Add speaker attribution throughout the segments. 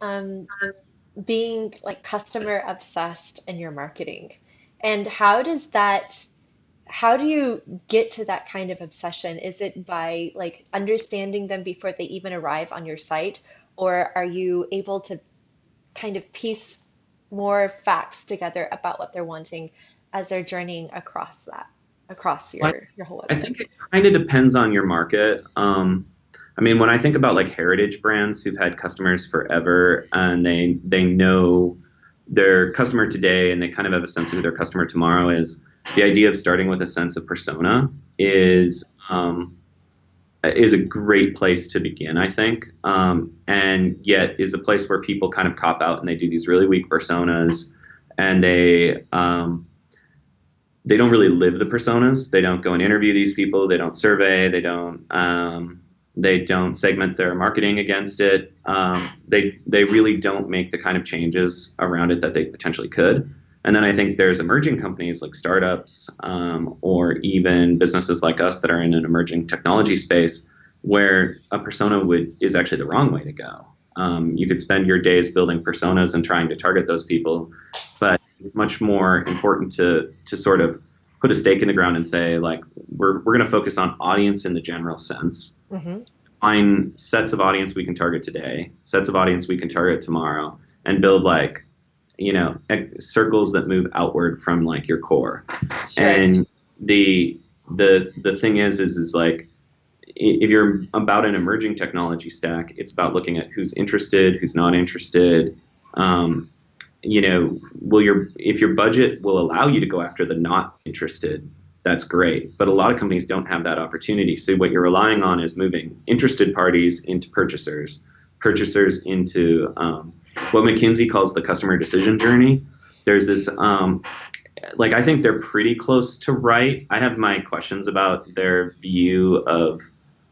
Speaker 1: um, being like customer obsessed in your marketing. And how does that, how do you get to that kind of obsession? Is it by like understanding them before they even arrive on your site, or are you able to kind of piece more facts together about what they're wanting as they're journeying across across
Speaker 2: Like,
Speaker 1: your whole
Speaker 2: I
Speaker 1: website?
Speaker 2: think it kind of depends on your market. I mean, when I think about like heritage brands who've had customers forever and they know their customer today and they kind of have a sense of who their customer tomorrow is, the idea of starting with a sense of persona is a great place to begin, I think, and yet is a place where people kind of cop out and they do these really weak personas, and they don't really live the personas. They don't go and interview these people. They don't survey. They don't segment their marketing against it. They really don't make the kind of changes around it that they potentially could. And then I think there's emerging companies like startups, or even businesses like us that are in an emerging technology space where a persona is actually the wrong way to go. You could spend your days building personas and trying to target those people, but it's much more important to sort of put a stake in the ground and say, like, we're going to focus on audience in the general sense,
Speaker 1: Hmm.
Speaker 2: find sets of audience we can target today, sets of audience we can target tomorrow, and build like, circles that move outward from like your core.
Speaker 1: Sure.
Speaker 2: And the thing is like, if you're about an emerging technology stack, it's about looking at who's interested, who's not interested. Um, will your if your budget will allow you to go after the not interested, that's great. But a lot of companies don't have that opportunity. So what you're relying on is moving interested parties into purchasers, purchasers into what McKinsey calls the customer decision journey. There's this like, I think they're pretty close to right. I have my questions about their view of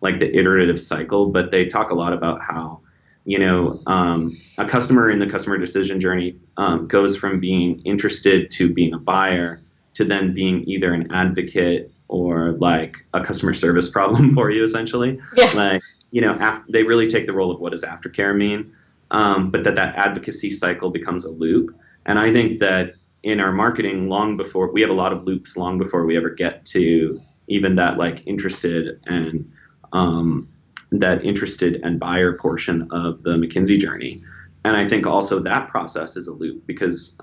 Speaker 2: like the iterative cycle, but they talk a lot about how, a customer in the customer decision journey goes from being interested to being a buyer to then being either an advocate or like a customer service problem for you, essentially.
Speaker 1: Yeah.
Speaker 2: Like, they really take the role of what does aftercare mean, but that advocacy cycle becomes a loop. And I think that in our marketing, long before we have a lot of loops, long before we ever get to even that like um, interested and buyer portion of the McKinsey journey. And I think also that process is a loop because,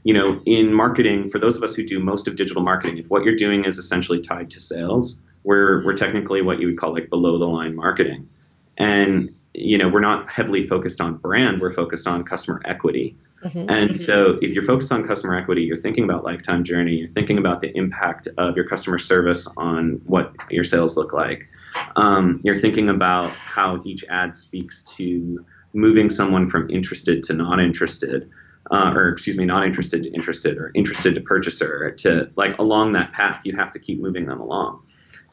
Speaker 2: in marketing, for those of us who do most of digital marketing, if what you're doing is essentially tied to sales, we're technically what you would call like below the line marketing. And, we're not heavily focused on brand, we're focused on customer equity.
Speaker 1: Hmm.
Speaker 2: And so if you're focused on customer equity, you're thinking about lifetime journey, you're thinking about the impact of your customer service on what your sales look like. You're thinking about how each ad speaks to moving someone from interested to not interested, or excuse me, not interested to interested, or interested to purchaser, to like along that path, you have to keep moving them along.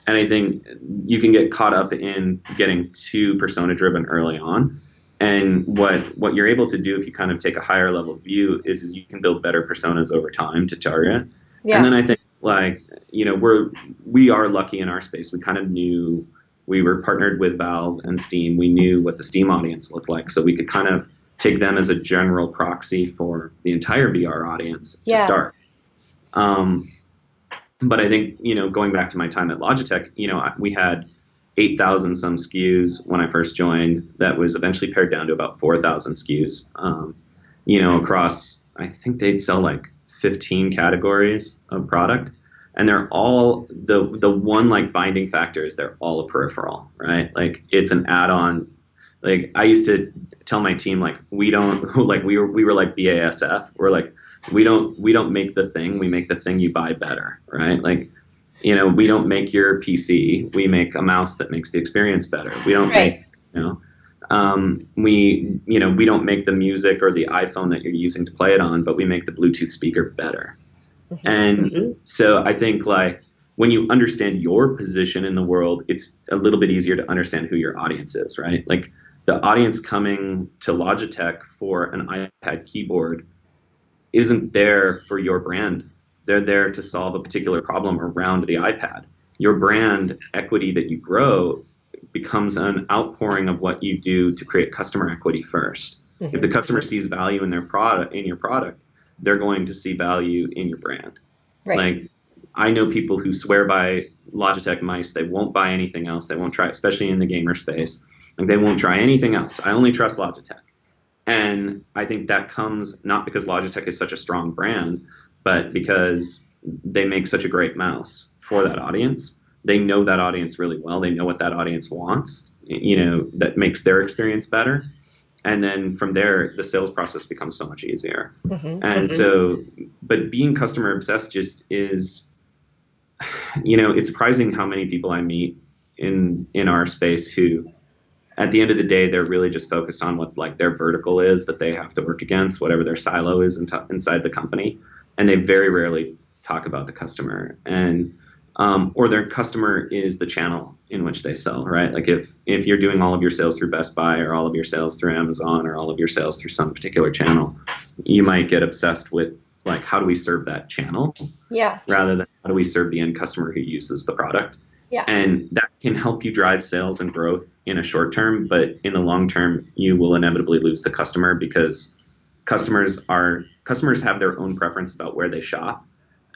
Speaker 2: And I think you can get caught up in getting too persona driven early on. And what you're able to do if you kind of take a higher level view is you can build better personas over time to target. And
Speaker 1: Yeah.
Speaker 2: then I think like, we are lucky in our space. We kind of knew we were partnered with Valve and Steam. We knew what the Steam audience looked like. So we could kind of take them as a general proxy for the entire VR audience to
Speaker 1: Yeah.
Speaker 2: start. Um, but I think, going back to my time at Logitech, we had 8,000 some SKUs when I first joined. That was eventually pared down to about 4,000 SKUs, across, I think they'd sell like 15 categories of product. And they're all the one like binding factor is they're all a peripheral, right? Like it's an add-on. Like I used to tell my team, like we don't like we were like BASF. We're like we don't make the thing, we make the thing you buy better, right? Like, we don't make your PC, we make a mouse that makes the experience better. We don't
Speaker 1: Right.
Speaker 2: make, we don't make the music or the iPhone that you're using to play it on, but we make the Bluetooth speaker better.
Speaker 1: Hmm.
Speaker 2: And so I think like when you understand your position in the world, it's a little bit easier to understand who your audience is, right? Like the audience coming to Logitech for an iPad keyboard isn't there for your brand. They're there to solve a particular problem around the iPad. Your brand equity that you grow becomes an outpouring of what you do to create customer equity first. If the
Speaker 1: Hmm.
Speaker 2: customer sees value in their product, in your product, they're going to see value in your brand.
Speaker 1: Right.
Speaker 2: Like, I know people who swear by Logitech mice. They won't buy anything else. They won't try, especially in the gamer space. Like, they won't try anything else. I only trust Logitech. And I think that comes not because Logitech is such a strong brand, but because they make such a great mouse for that audience. They know that audience really well. They know what that audience wants, that makes their experience better. And then from there, the sales process becomes so much easier.
Speaker 1: Hmm.
Speaker 2: And so, but being customer obsessed just is, it's surprising how many people I meet in our space who at the end of the day, they're really just focused on what like their vertical is that they have to work against, whatever their silo is inside the company, and they very rarely talk about the customer or their customer is the channel in which they sell, right? Like if you're doing all of your sales through Best Buy or all of your sales through Amazon or all of your sales through some particular channel, you might get obsessed with like how do we serve that channel
Speaker 1: Yeah.
Speaker 2: rather than how do we serve the end customer who uses the product.
Speaker 1: Yeah.
Speaker 2: And that can help you drive sales and growth in a short term, but in the long term, you will inevitably lose the customer because customers have their own preference about where they shop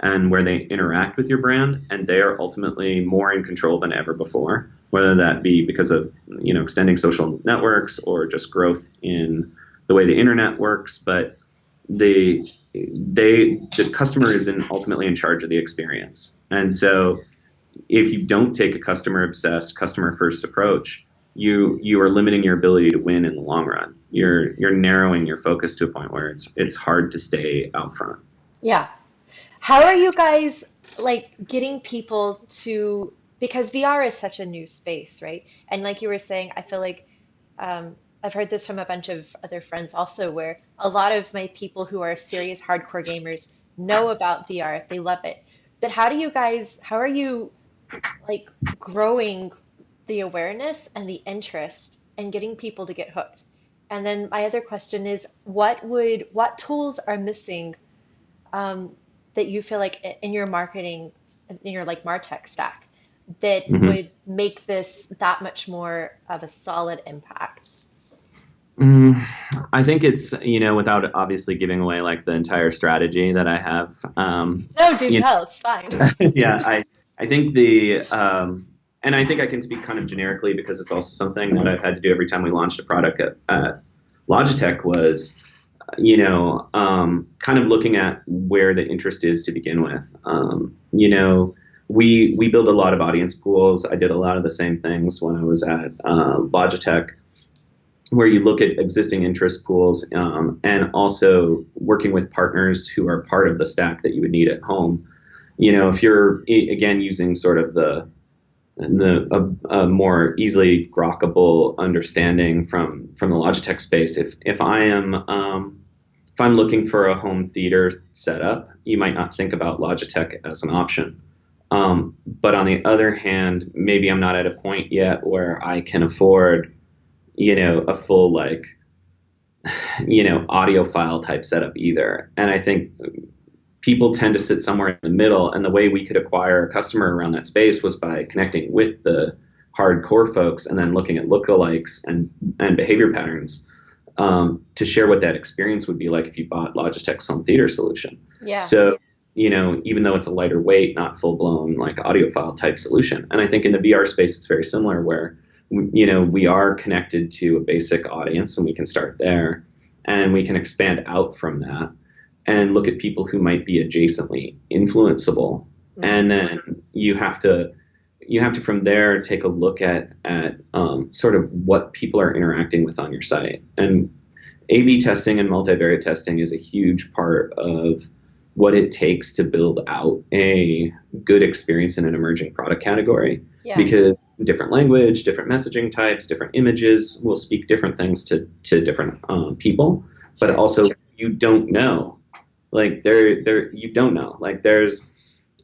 Speaker 2: and where they interact with your brand, and they are ultimately more in control than ever before, whether that be because of extending social networks or just growth in the way the internet works. But the customer is ultimately in charge of the experience, and so if you don't take a customer obsessed, customer first approach, you are limiting your ability to win in the long run. You're narrowing your focus to a point where it's hard to stay out front.
Speaker 1: Yeah. How are you guys like getting people to, because VR is such a new space, right? And like you were saying, I feel like I've heard this from a bunch of other friends also, where a lot of my people who are serious hardcore gamers know about VR, they love it. But how are you like growing the awareness and the interest and getting people to get hooked? And then my other question is, what tools are missing that you feel like in your marketing, in your like MarTech stack, that
Speaker 2: Hmm.
Speaker 1: would make this that much more of a solid impact?
Speaker 2: Mm, I think it's, without obviously giving away like the entire strategy that I have.
Speaker 1: No, do
Speaker 2: You
Speaker 1: tell, it's fine.
Speaker 2: yeah, I think and I think I can speak kind of generically because it's also something that I've had to do every time we launched a product at Logitech was, kind of looking at where the interest is to begin with. We build a lot of audience pools. I did a lot of the same things when I was at Logitech, where you look at existing interest pools and also working with partners who are part of the stack that you would need at home. If you're again using sort of a more easily grokkable understanding from the Logitech space, if I'm looking for a home theater setup, you might not think about Logitech as an option. But on the other hand, maybe I'm not at a point yet where I can afford, a full like, audiophile type setup either. And I think people tend to sit somewhere in the middle. And the way we could acquire a customer around that space was by connecting with the hardcore folks and then looking at lookalikes and behavior patterns to share what that experience would be like if you bought Logitech's home theater solution.
Speaker 1: Yeah.
Speaker 2: So, even though it's a lighter weight, not full blown like audiophile type solution. And I think in the VR space, it's very similar where, we are connected to a basic audience and we can start there and we can expand out from that and look at people who might be adjacently influenceable.
Speaker 1: Hmm.
Speaker 2: And then you have to from there take a look at sort of what people are interacting with on your site. And A/B testing and multivariate testing is a huge part of what it takes to build out a good experience in an emerging product category.
Speaker 1: Yeah.
Speaker 2: Because different language, different messaging types, different images will speak different things to different people. But
Speaker 1: Sure.
Speaker 2: also, you don't know. Like you don't know. Like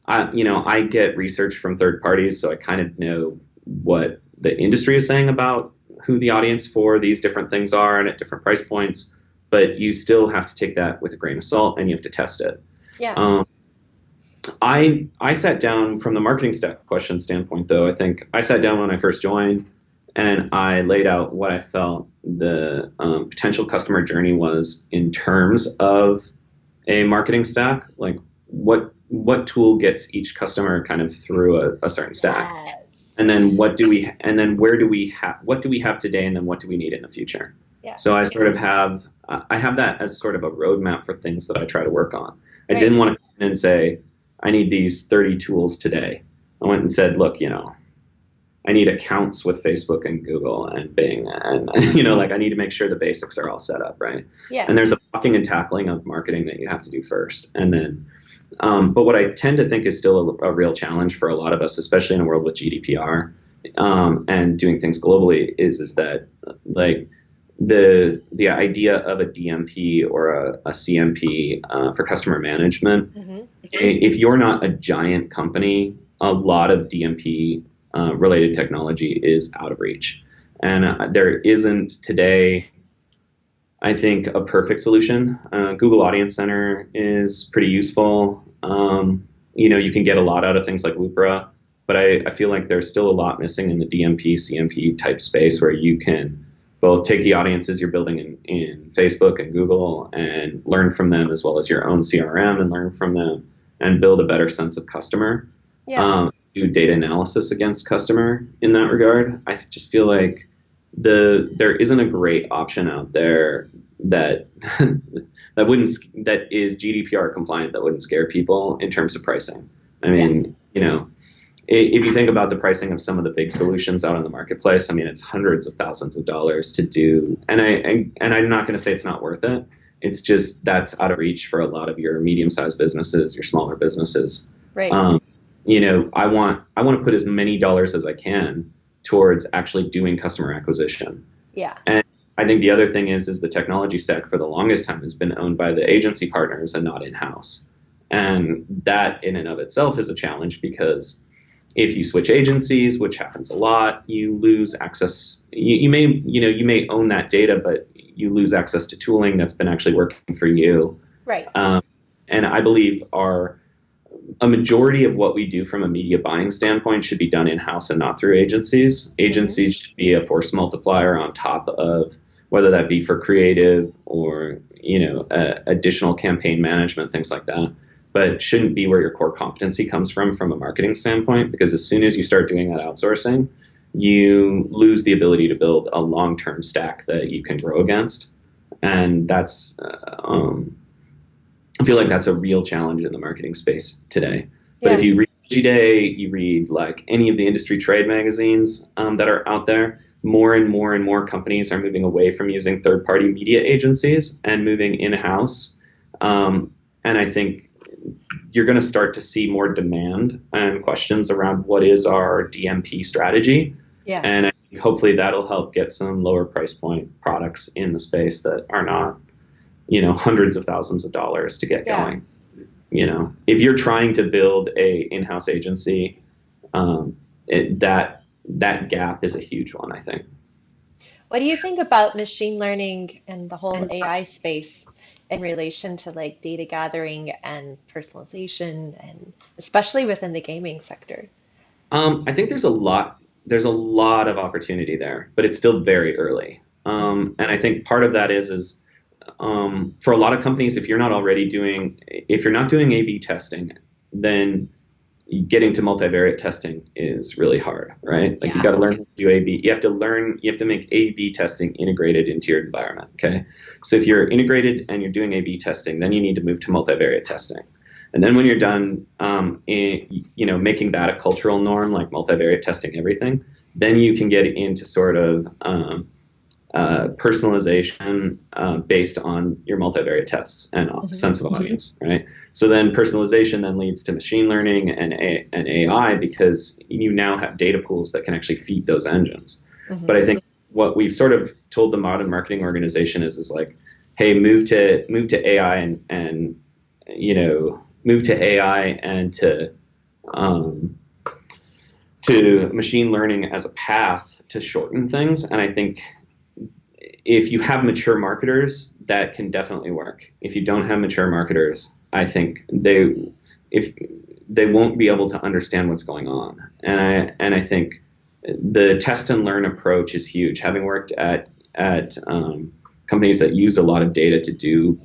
Speaker 2: I get research from third parties, so I kind of know what the industry is saying about who the audience for these different things are and at different price points. But you still have to take that with a grain of salt and you have to test it.
Speaker 1: Yeah.
Speaker 2: Um, I sat down from the marketing question standpoint, though. I think I sat down when I first joined and I laid out what I felt the potential customer journey was in terms of a marketing stack, like what tool gets each customer kind of through a certain stack,
Speaker 1: Yes.
Speaker 2: and then where do we have what do we have today, and then what do we need in the future.
Speaker 1: Yeah.
Speaker 2: So I sort of have I have that as sort of a roadmap for things that I try to work on. I
Speaker 1: Right.
Speaker 2: didn't want to come in and say I need these 30 tools today. I went and said, look, I need accounts with Facebook and Google and Bing, and like I need to make sure the basics are all set up, right?
Speaker 1: Yeah.
Speaker 2: And there's a blocking and tackling of marketing that you have to do first, and then. But what I tend to think is still a real challenge for a lot of us, especially in a world with GDPR and doing things globally, is that like the idea of a DMP or a CMP for customer management.
Speaker 1: Mm-hmm.
Speaker 2: If you're not a giant company, a lot of DMP related technology is out of reach. And there isn't today, I think, a perfect solution. Google Audience Center is pretty useful. You can get a lot out of things like Lupra, but I feel like there's still a lot missing in the DMP, CMP type space where you can both take the audiences you're building in Facebook and Google and learn from them, as well as your own CRM and learn from them and build a better sense of customer.
Speaker 1: Yeah.
Speaker 2: Do data analysis against customer in that regard. I just feel like there isn't a great option out there that that is GDPR compliant, that wouldn't scare people in terms of pricing. I mean, if you think about the pricing of some of the big solutions out in the marketplace, I mean, it's hundreds of thousands of dollars to do, and I'm not going to say it's not worth it. It's just that's out of reach for a lot of your medium-sized businesses, your smaller businesses.
Speaker 1: Right.
Speaker 2: I want to put as many dollars as I can towards actually doing customer acquisition.
Speaker 1: Yeah.
Speaker 2: And I think the other thing is the technology stack for the longest time has been owned by the agency partners and not in-house. And that in and of itself is a challenge, because if you switch agencies, which happens a lot, you lose access. You may own that data, but you lose access to tooling that's been actually working for you.
Speaker 1: Right.
Speaker 2: And I believe a majority of what we do from a media buying standpoint should be done in-house and not through agencies. Agencies should be a force multiplier on top of, whether that be for creative or, additional campaign management, things like that. But it shouldn't be where your core competency comes from a marketing standpoint, because as soon as you start doing that outsourcing, you lose the ability to build a long-term stack that you can grow against. And that's, I feel like that's a real challenge in the marketing space today. But if you read Day, you read like any of the industry trade magazines that are out there, more and more and more companies are moving away from using third-party media agencies and moving in-house. And I think you're going to start to see more demand and questions around what is our DMP strategy.
Speaker 1: Yeah.
Speaker 2: And I think hopefully that'll help get some lower price point products in the space that are not, hundreds of thousands of dollars to get going. If you're trying to build a in-house agency, that gap is a huge one, I think.
Speaker 1: What do you think about machine learning and the whole AI space in relation to like data gathering and personalization, and especially within the gaming sector?
Speaker 2: I think there's a lot of opportunity there, but it's still very early. And I think part of that is for a lot of companies, if you're not doing A/B testing, then getting to multivariate testing is really hard, right? Like you got to learn to do A/B. You have to make A/B testing integrated into your environment. Okay. So if you're integrated and you're doing A/B testing, then you need to move to multivariate testing. And then when you're done, making that a cultural norm, like multivariate testing everything, then you can get into sort of personalization based on your multivariate tests and sense of audience, right? So then personalization then leads to machine learning and AI, because you now have data pools that can actually feed those engines. But I think what we've sort of told the modern marketing organization is like, hey, move to AI and move to AI and to machine learning as a path to shorten things. And I think if you have mature marketers, that can definitely work. If you don't have mature marketers, I think they won't be able to understand what's going on. And I think the test and learn approach is huge. Having worked at companies that use a lot of data to do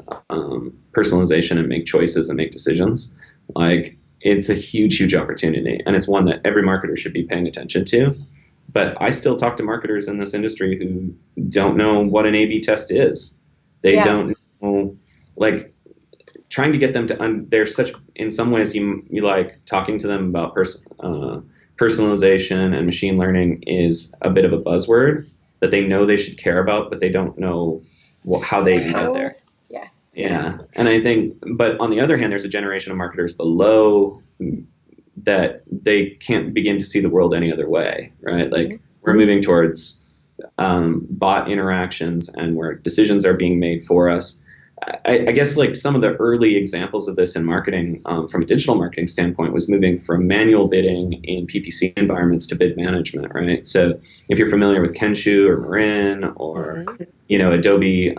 Speaker 2: personalization and make choices and make decisions, like it's a huge opportunity, and it's one that every marketer should be paying attention to. But I still talk to marketers in this industry who don't know what an A/B test is. They
Speaker 1: Yeah.
Speaker 2: don't know, like trying to get them to. They're such. In some ways, you like talking to them about personalization and machine learning is a bit of a buzzword that they know they should care about, but they don't know how they even get there.
Speaker 1: Yeah.
Speaker 2: Yeah. And I think, but on the other hand, there's a generation of marketers below that they can't begin to see the world any other way, right? Like we're moving towards bot interactions and where decisions are being made for us. I guess like some of the early examples of this in marketing from a digital marketing standpoint was moving from manual bidding in PPC environments to bid management, right? So if you're familiar with Kensho or Marin or, Adobe,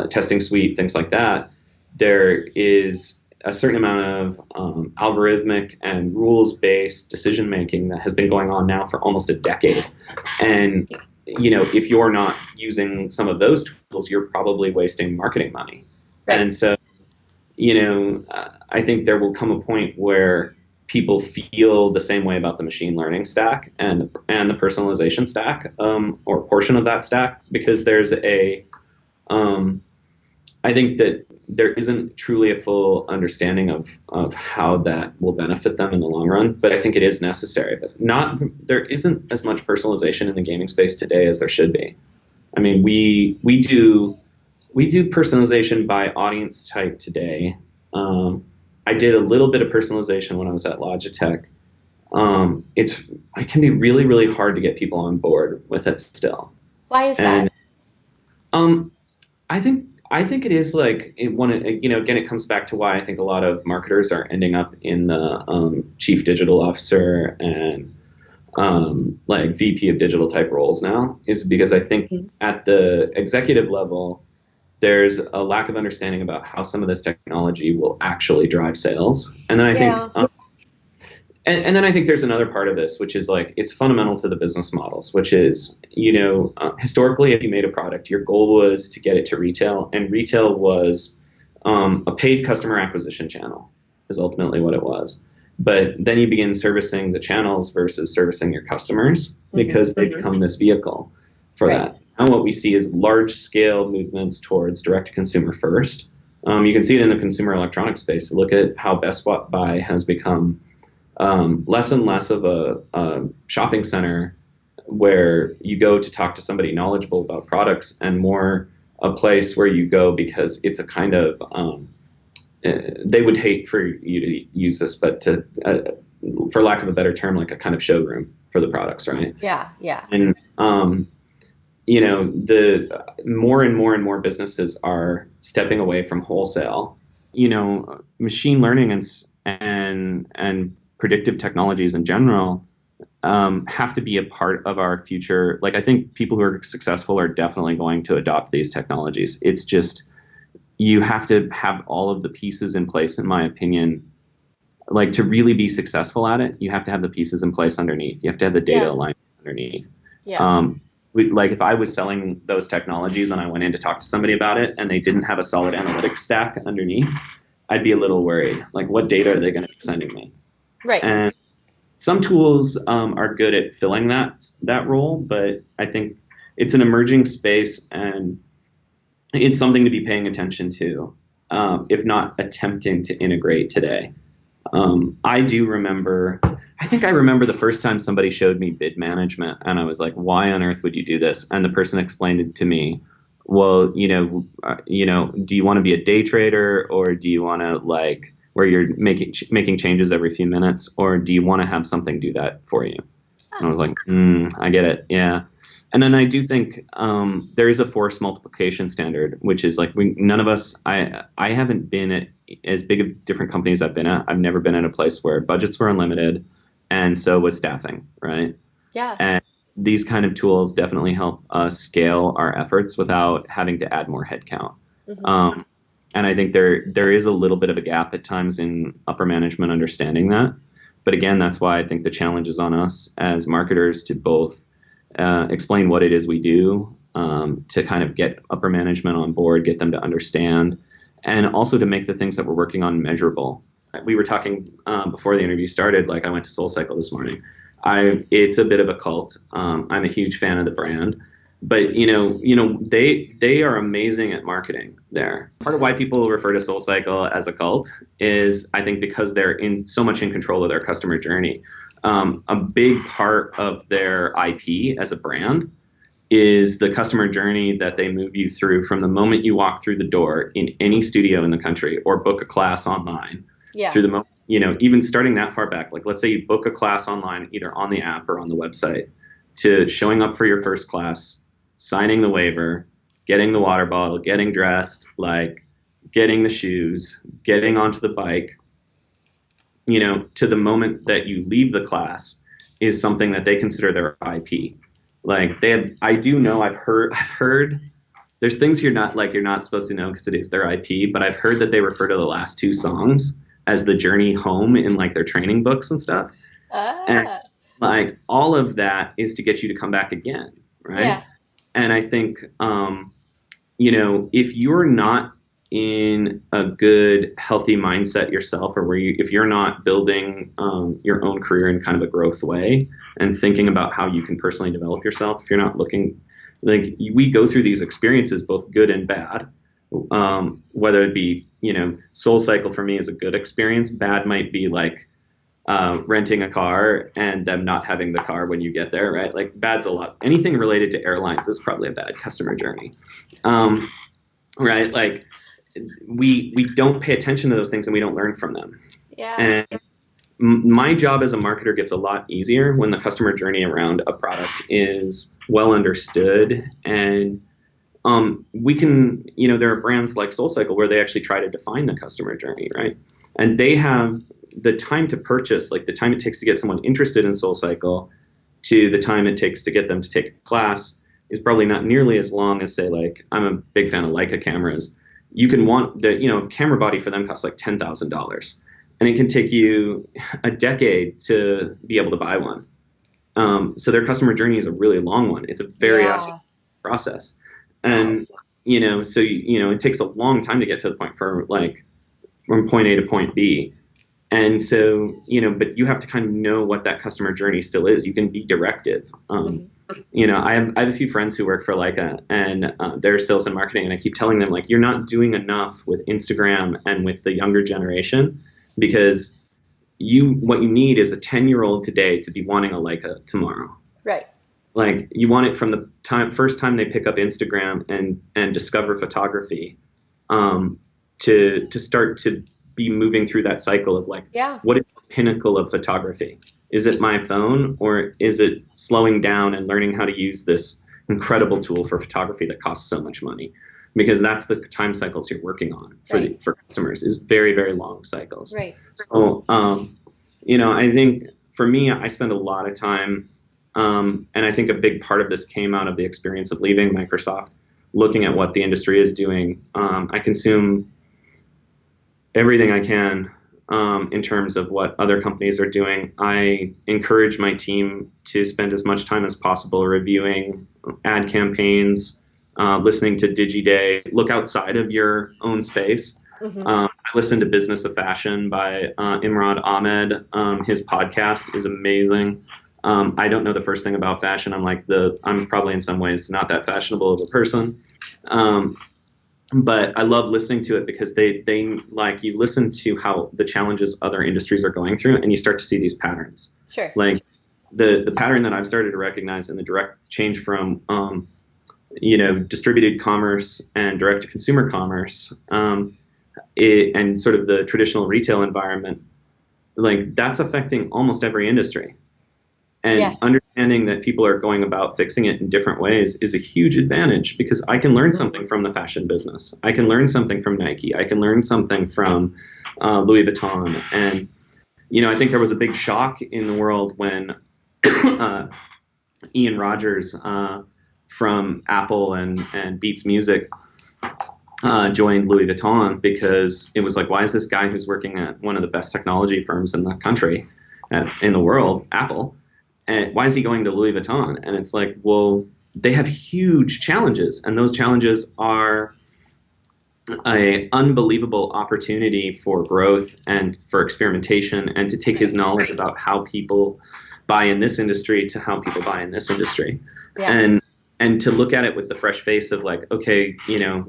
Speaker 2: testing suite, things like that, there is a certain amount of algorithmic and rules-based decision making that has been going on now for almost a decade. And if you're not using some of those tools, you're probably wasting marketing money.
Speaker 1: Right.
Speaker 2: And so, I think there will come a point where people feel the same way about the machine learning stack and the personalization stack, or portion of that stack, because there's I think that there isn't truly a full understanding of how that will benefit them in the long run, but I think it is necessary. But there isn't as much personalization in the gaming space today as there should be. I mean, we do personalization by audience type today. I did a little bit of personalization when I was at Logitech. It can be really hard to get people on board with it still.
Speaker 1: Why is that?
Speaker 2: I think it is like again, it comes back to why I think a lot of marketers are ending up in the chief digital officer and like VP of digital type roles now, is because I think at the executive level, there's a lack of understanding about how some of this technology will actually drive sales. And then I think and then I think there's another part of this, which is like it's fundamental to the business models, which is, historically, if you made a product, your goal was to get it to retail, and retail was a paid customer acquisition channel is ultimately what it was. But then you begin servicing the channels versus servicing your customers because they become this vehicle for that. And what we see is large scale movements towards direct to consumer first. You can see it in the consumer electronics space. Look at how Best Buy has become less and less of a shopping center where you go to talk to somebody knowledgeable about products, and more a place where you go because it's a kind of they would hate for you to use this, but for lack of a better term, like a kind of showroom for the products, right?
Speaker 1: Yeah.
Speaker 2: And the more and more businesses are stepping away from wholesale. Machine learning and predictive technologies in general have to be a part of our future. Like, I think people who are successful are definitely going to adopt these technologies. It's just, you have to have all of the pieces in place, in my opinion. Like, to really be successful at it, you have to have the pieces in place underneath. You have to have the data aligned underneath. Like, if I was selling those technologies and I went in to talk to somebody about it and they didn't have a solid analytics stack underneath, I'd be a little worried. Like, what data are they going to be sending me?
Speaker 1: Right.
Speaker 2: And some tools are good at filling that role, but I think it's an emerging space and it's something to be paying attention to, if not attempting to integrate today. I remember the first time somebody showed me bid management, and I was like, why on earth would you do this? And the person explained it to me. Well, do you want to be a day trader, or do you want to, like, where you're making changes every few minutes, or do you want to have something do that for you? And I was like, I get it. Yeah. And then I do think there is a force multiplication standard, which is like none of us, I haven't been at as big of different companies I've been at. I've never been at a place where budgets were unlimited, and so was staffing, right?
Speaker 1: Yeah.
Speaker 2: And these kind of tools definitely help us scale our efforts without having to add more headcount. And I think there is a little bit of a gap at times in upper management understanding that. But again, that's why I think the challenge is on us as marketers to both explain what it is we do, to kind of get upper management on board, get them to understand, and also to make the things that we're working on measurable. We were talking before the interview started, like I went to SoulCycle this morning. It's a bit of a cult. I'm a huge fan of the brand, but they are amazing at marketing there. Part of why people refer to SoulCycle as a cult is, I think, because they're so much in control of their customer journey. A big part of their IP as a brand is the customer journey that they move you through from the moment you walk through the door in any studio in the country or book a class online.
Speaker 1: Yeah.
Speaker 2: Through the moment, even starting that far back, like let's say you book a class online, either on the app or on the website, to showing up for your first class, signing the waiver, getting the water bottle, getting dressed, like getting the shoes, getting onto the bike, to the moment that you leave the class is something that they consider their IP. Like I've heard there's things you're not supposed to know because it is their IP, but I've heard that they refer to the last two songs as the journey home in like their training books and stuff. And like all of that is to get you to come back again, right?
Speaker 1: Yeah.
Speaker 2: And I think if you're not in a good, healthy mindset yourself, or if you're not building your own career in kind of a growth way and thinking about how you can personally develop yourself, if you're not looking, like we go through these experiences, both good and bad, whether it be, SoulCycle for me is a good experience. Bad might be like renting a car and them not having the car when you get there, right? Like bad's a lot. Anything related to airlines is probably a bad customer journey, right? Like we don't pay attention to those things and we don't learn from them.
Speaker 1: Yeah.
Speaker 2: And my job as a marketer gets a lot easier when the customer journey around a product is well understood. And we can, there are brands like SoulCycle where they actually try to define the customer journey, right? And they have the time to purchase, like the time it takes to get someone interested in SoulCycle to the time it takes to get them to take a class is probably not nearly as long as, say, like I'm a big fan of Leica cameras. You can want the, camera body for them costs like $10,000. And it can take you a decade to be able to buy one. So their customer journey is a really long one. It's a very process. And, so, it takes a long time to get to the point from point A to point B. And so, but you have to kind of know what that customer journey still is. You can be directive. I have a few friends who work for Leica and they're sales and marketing. And I keep telling them, like, you're not doing enough with Instagram and with the younger generation, because what you need is a 10-year-old today to be wanting a Leica tomorrow.
Speaker 1: Right.
Speaker 2: Like you want it from the first time they pick up Instagram and discover photography, to start to be moving through that cycle of like, what is the pinnacle of photography? Is it my phone, or is it slowing down and learning how to use this incredible tool for photography that costs so much money? Because that's the time cycles you're working on for customers, is very, very long cycles.
Speaker 1: Right.
Speaker 2: So, I think for me, I spend a lot of time, and I think a big part of this came out of the experience of leaving Microsoft, looking at what the industry is doing. I consume everything I can in terms of what other companies are doing. I encourage my team to spend as much time as possible reviewing ad campaigns, listening to DigiDay, look outside of your own space.
Speaker 1: Mm-hmm.
Speaker 2: I listen to Business of Fashion by Imran Ahmed. His podcast is amazing. I don't know the first thing about fashion. I'm probably in some ways not that fashionable of a person. But I love listening to it because they like, you listen to how the challenges other industries are going through and you start to see these patterns.
Speaker 1: Sure.
Speaker 2: Like the pattern that I've started to recognize in the direct change from, distributed commerce and direct to consumer commerce, and sort of the traditional retail environment, like that's affecting almost every industry. And understanding that people are going about fixing it in different ways is a huge advantage, because I can learn something from the fashion business. I can learn something from Nike. I can learn something from Louis Vuitton. And, I think there was a big shock in the world when Ian Rogers from Apple and Beats Music joined Louis Vuitton, because it was like, why is this guy who's working at one of the best technology firms in the country in the world, Apple. And why is he going to Louis Vuitton? And it's like, well, they have huge challenges, and those challenges are a unbelievable opportunity for growth and for experimentation, and to take his knowledge about how people buy in this industry to how people buy in this industry.
Speaker 1: Yeah.
Speaker 2: And to look at it with the fresh face of like, okay,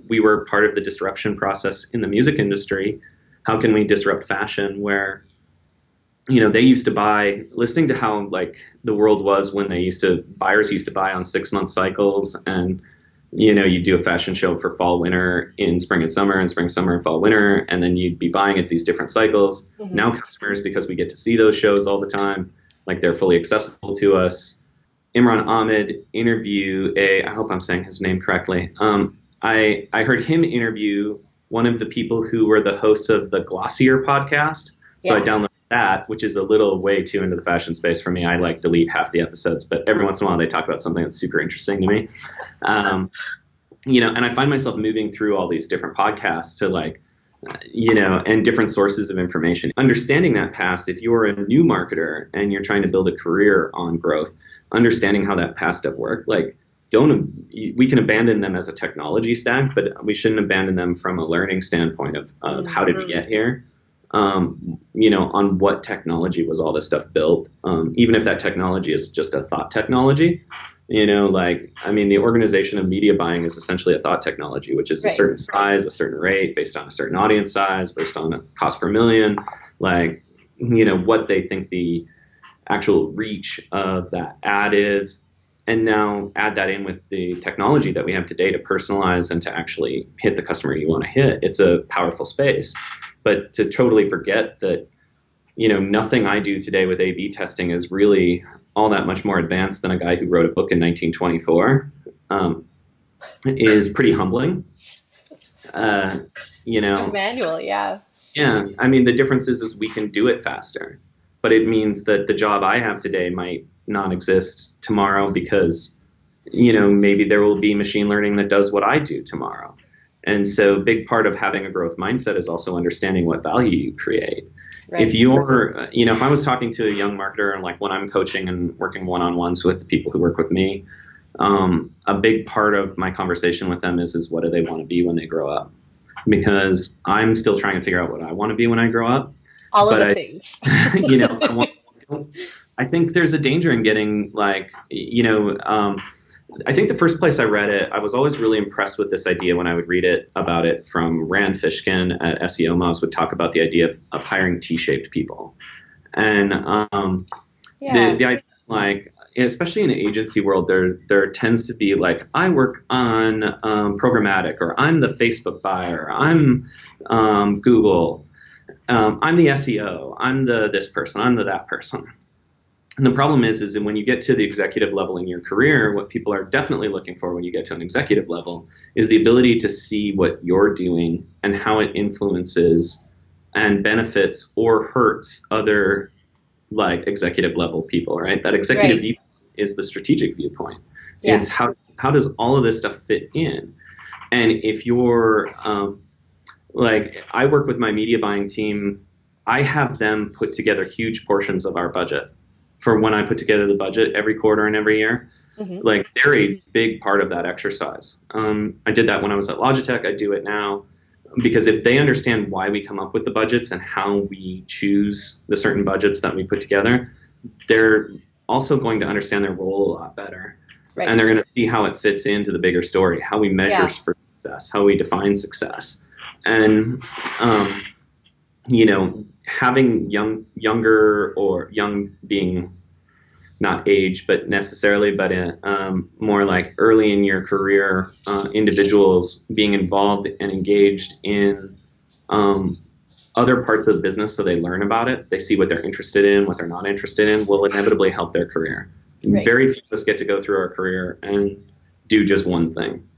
Speaker 2: we were part of the disruption process in the music industry. How can we disrupt fashion where, they used to buy, listening to how like the world was when buyers used to buy on 6-month cycles, and you do a fashion show for fall, winter, in spring and summer, and spring, summer, and fall, winter, and then you'd be buying at these different cycles.
Speaker 1: Hmm.
Speaker 2: Now customers, because we get to see those shows all the time, like they're fully accessible to us. Imran Ahmed interview I hope I'm saying his name correctly. I heard him interview one of the people who were the hosts of the Glossier podcast. So I
Speaker 1: Yeah.
Speaker 2: downloaded that, which is a little way too into the fashion space for me. I like delete half the episodes, but every once in a while they talk about something that's super interesting to me. And I find myself moving through all these different podcasts to like, and different sources of information. Understanding that past, if you're a new marketer and you're trying to build a career on growth, understanding how that past stuff worked, like we can abandon them as a technology stack, but we shouldn't abandon them from a learning standpoint of how did we get here? On what technology was all this stuff built? Even if that technology is just a thought technology, the organization of media buying is essentially a thought technology, which is a certain size, a certain rate, based on a certain audience size, based on a cost per million, what they think the actual reach of that ad is. And now add that in with the technology that we have today to personalize and to actually hit the customer you want to hit. It's a powerful space. But to totally forget that, nothing I do today with A/B testing is really all that much more advanced than a guy who wrote a book in 1924 is pretty humbling.
Speaker 1: Manual, yeah.
Speaker 2: Yeah, the difference is we can do it faster, but it means that the job I have today might not exist tomorrow because, maybe there will be machine learning that does what I do tomorrow. And so a big part of having a growth mindset is also understanding what value you create.
Speaker 1: Right.
Speaker 2: If I was talking to a young marketer and like when I'm coaching and working one-on-ones with the people who work with me, a big part of my conversation with them is what do they want to be when they grow up? Because I'm still trying to figure out what I want to be when I grow up.
Speaker 1: All of the things.
Speaker 2: I think there's a danger in getting like, I think the first place I read it, I was always really impressed with this idea when I would read it about it from Rand Fishkin at SEO Moz would talk about the idea of hiring T-shaped people. And the idea, like, especially in the agency world, there tends to be like, I work on programmatic, or I'm the Facebook buyer, I'm Google, I'm the SEO, I'm the this person, I'm the that person. And the problem is that when you get to the executive level in your career, what people are definitely looking for when you get to an executive level is the ability to see what you're doing and how it influences and benefits or hurts other like executive level people, right? That executive view is the strategic viewpoint. Yeah. It's how does all of this stuff fit in? And if you're like, I work with my media buying team, I have them put together huge portions of our budget. For when I put together the budget every quarter and every year, like they're a big part of that exercise. I did that when I was at Logitech. I do it now because if they understand why we come up with the budgets and how we choose the certain budgets that we put together, they're also going to understand their role a lot better. Right. And they're going to see how it fits into the bigger story, how we measure for success, how we define success. And, having younger or young being not age, but necessarily, but more like early in your career, individuals being involved and engaged in other parts of the business so they learn about it, they see what they're interested in, what they're not interested in, will inevitably help their career. Right. Very few of us get to go through our career and do just one thing.